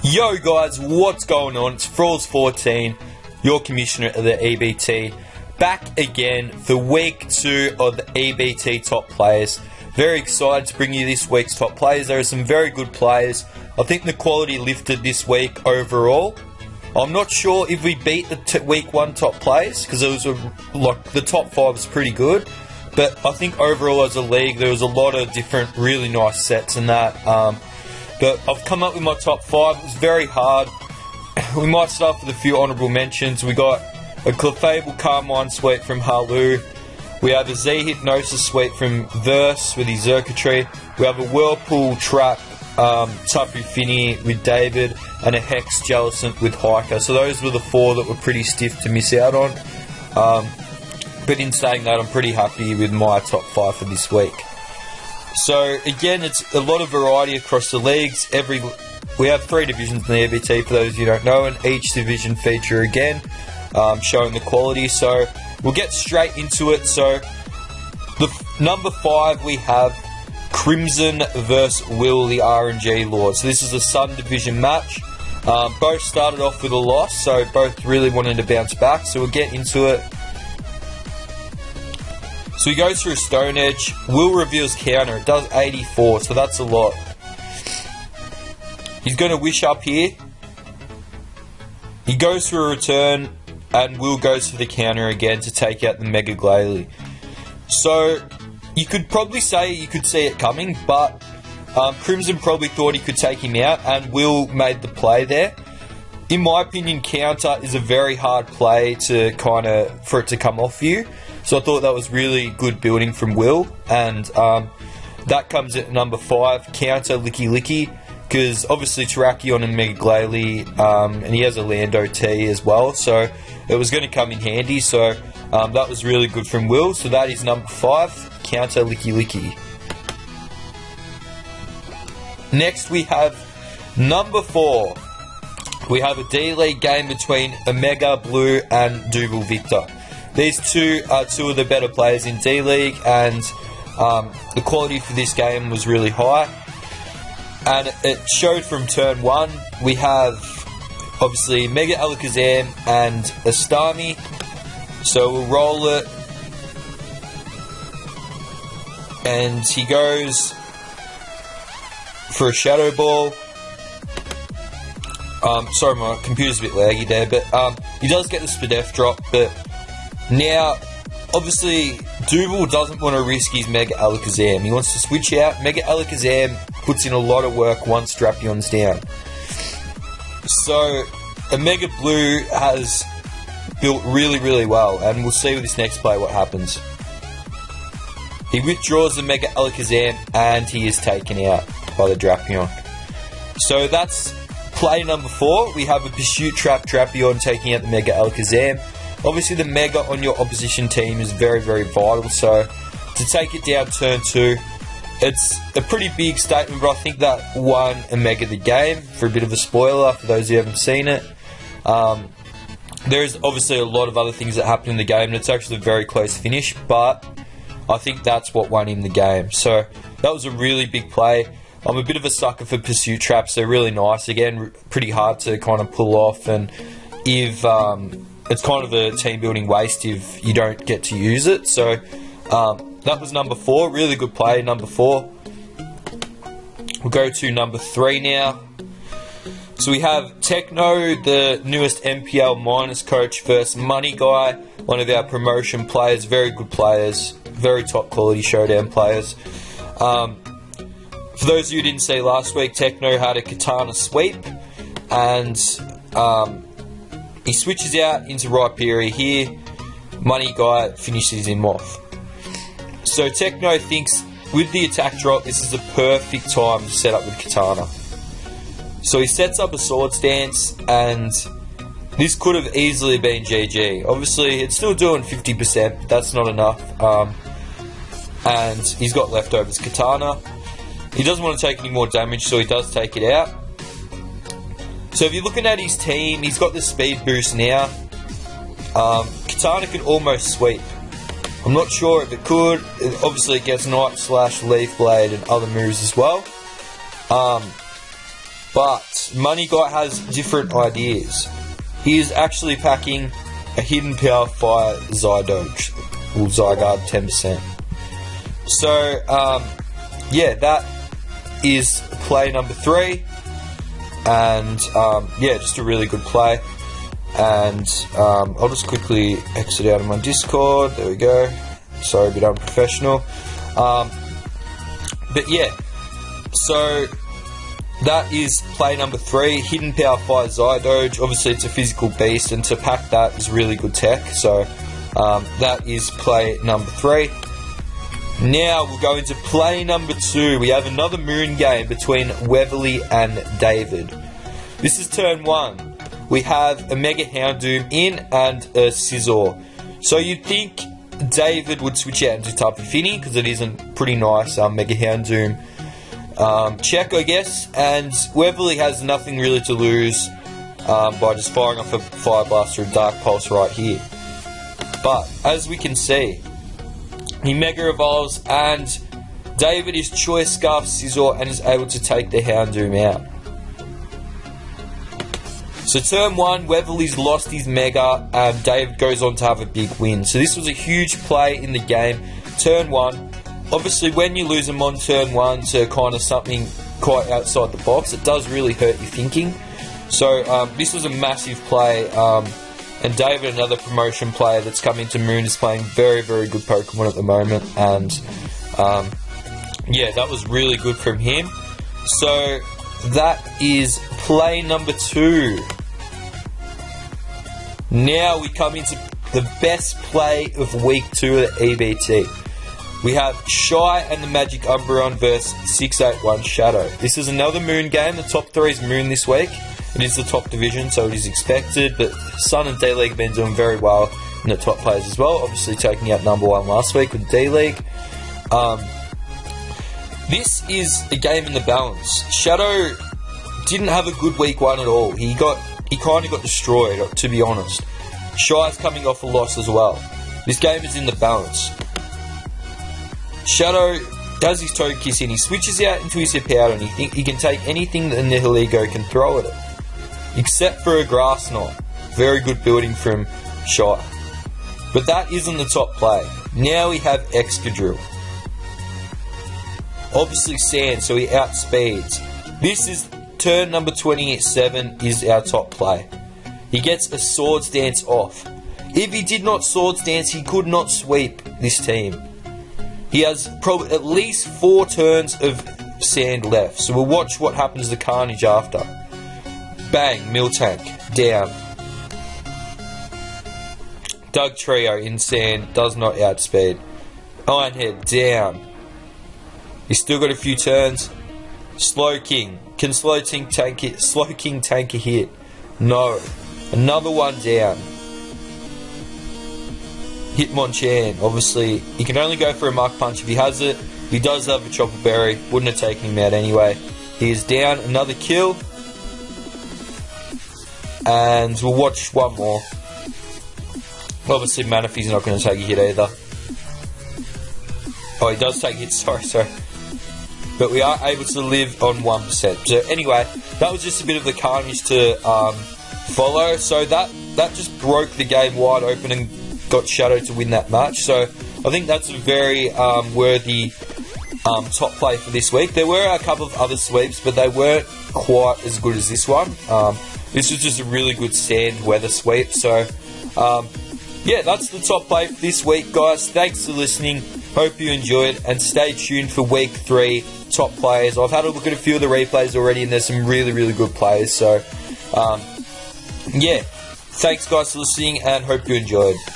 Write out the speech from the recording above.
Yo guys, what's going on? It's Frawls14, your commissioner of the EBT, back again for week 2 of the Ebt Top Plays. Very excited to bring you this week's top plays. There are some very good players. I think the quality lifted this week overall. I'm not sure if we beat the week 1 top plays, because it was the top 5 was pretty good. But I think overall as a league there was a lot of different really nice sets in that. But I've come up with my top 5. It was very hard. We might start with a few honourable mentions. We got a Clefable Carmine suite from Halu. We have a Z Hypnosis suite from Verse with his Circuitry. We have a Whirlpool Trap Tapu Fini with David, and a Hex Jellicent with Hiker. So those were the 4 that were pretty stiff to miss out on. But in saying that, I'm pretty happy with my top 5 for this week. So again, it's a lot of variety across the leagues. We have 3 divisions in the EBT for those of you who don't know, and each division feature again showing the quality. So we'll get straight into it. So the number 5 we have Crimson vs Will, the RNG Lord. So this is a Sun division match. Both started off with a loss, so both really wanted to bounce back. So we'll get into it. So he goes through Stone Edge. Will reveals counter. It does 84, so that's a lot. He's going to Wish up here. He goes through a return, and Will goes for the counter again to take out the Mega Glalie. So you could probably say you could see it coming, but Crimson probably thought he could take him out, and Will made the play there. In my opinion, counter is a very hard play to for it to come off you. So I thought that was really good building from Will, and that comes at number 5, counter Licky Licky, because obviously Terrakion and Mega Glalie, and he has a Lando T as well, so it was going to come in handy. So that was really good from Will. So that is number 5, counter Licky Licky. Next we have number 4. We have a D-League game between Omega Blue and Duval Victor. These two are 2 of the better players in D-League, and the quality for this game was really high. And it showed from turn 1. We have, obviously, Mega Alakazam and Astami. So we'll roll it. And he goes for a Shadow Ball. Sorry, my computer's a bit laggy there, but he does get the Spadef drop, but now, obviously, Duval doesn't want to risk his Mega Alakazam. He wants to switch out. Mega Alakazam puts in a lot of work once Drapion's down. So, Omega Blue has built really, really well, and we'll see with this next play what happens. He withdraws the Mega Alakazam, and he is taken out by the Drapion. So that's play number 4. We have a Pursuit Trap Drapion taking out the Mega Alakazam. Obviously, the Mega on your opposition team is very, very vital, so to take it down turn 2, it's a pretty big statement, but I think that won Omega the game. For a bit of a spoiler, for those who haven't seen it, there's obviously a lot of other things that happened in the game, and it's actually a very close finish, but I think that's what won him the game. So that was a really big play. I'm a bit of a sucker for Pursuit Traps. They're really nice. Again, pretty hard to kind of pull off, and if it's kind of a team building waste if you don't get to use it. So that was number 4. Really good play, number 4. We'll go to number 3 now. So we have Techno, the newest MPL minus coach, versus Money Guy, one of our promotion players. Very good players, very top quality showdown players. For those of you who didn't see last week, Techno had a Katana sweep, and he switches out into Rhyperior here. Money Guy finishes him off. So Techno thinks with the attack drop, this is the perfect time to set up with Katana. So he sets up a Sword Stance, and this could have easily been GG. Obviously, it's still doing 50%, but that's not enough. And he's got leftovers Katana. He doesn't want to take any more damage, so he does take it out. So if you're looking at his team, he's got the speed boost now. Katana can almost sweep. I'm not sure if it could. Obviously it gets Night Slash, Leaf Blade and other moves as well. But Money Guy has different ideas. He is actually packing a Hidden Power Fire Zydoge, or Zygarde 10%. So, yeah, that is play number 3. And, yeah, just a really good play. And I'll just quickly exit out of my Discord. There we go. Sorry, a bit unprofessional. But yeah, so that is play number 3. Hidden Power Fire Zydoge. Obviously, it's a physical beast, and to pack that is really good tech. So that is play number 3. Now we'll go into play number 2. We have another moon game between Weatherly and David. This is turn 1. We have a Mega Houndoom in and a Scizor. So you'd think David would switch out into Tapu Fini, because it is a pretty nice Mega Houndoom check, I guess. And Weatherly has nothing really to lose by just firing off a Fire Blast or a Dark Pulse right here. But as we can see, he Mega Evolves, and David is Choice Scarf Scizor and is able to take the Houndoom out. So turn 1, Weatherly's lost his Mega, and David goes on to have a big win. So this was a huge play in the game. Turn 1, obviously when you lose them on turn 1 to kind of something quite outside the box, it does really hurt your thinking. So this was a massive play, and David, another promotion player that's come into Moon, is playing very, very good Pokemon at the moment. And yeah, that was really good from him. So that is play number 2. Now we come into the best play of week 2 of the EBT. We have Shy and the Magic Umbreon versus 681 Shadow. This is another Moon game. The top 3 is Moon this week. It is the top division, so it is expected, but Sun and D-League have been doing very well in the top players as well, obviously taking out number 1 last week with D-League. This is a game in the balance. Shadow didn't have a good week 1 at all. He kind of got destroyed, to be honest. Shy's coming off a loss as well. This game is in the balance. Shadow does his Togekiss in. He switches out into his Hippowdon. He thinks he can take anything that Nihilego can throw at it, except for a Grass Knot. Very good building from Shy. But that isn't the top play. Now we have Excadrill. Obviously Sand, so he outspeeds. This is turn number 27 is our top play. He gets a Swords Dance off. If he did not Swords Dance, he could not sweep this team. He has probably at least 4 turns of Sand left, so we'll watch what happens to Carnage after. Bang, Miltank, down. Doug Trio in Sand, does not outspeed. Ironhead, down. He's still got a few turns. Slow King. Can Slow King tank a hit? No. Another one down. Hitmonchan. Obviously, he can only go for a Mach Punch if he has it. He does have a Chopper Berry. Wouldn't have taken him out anyway. He is down. Another kill. And we'll watch one more. Obviously, Manaphy's not going to take a hit either. Oh, he does take hits. Sorry. But we are able to live on 1%. So anyway, that was just a bit of the carnage to follow. So that just broke the game wide open and got Shadow to win that match. So I think that's a very worthy top play for this week. There were a couple of other sweeps, but they weren't quite as good as this one. This was just a really good sand weather sweep. So yeah, that's the top play for this week, guys. Thanks for listening. Hope you enjoyed, and stay tuned for week 3 top players. I've had a look at a few of the replays already, and there's some really, really good players. So yeah, thanks guys for listening, and hope you enjoyed.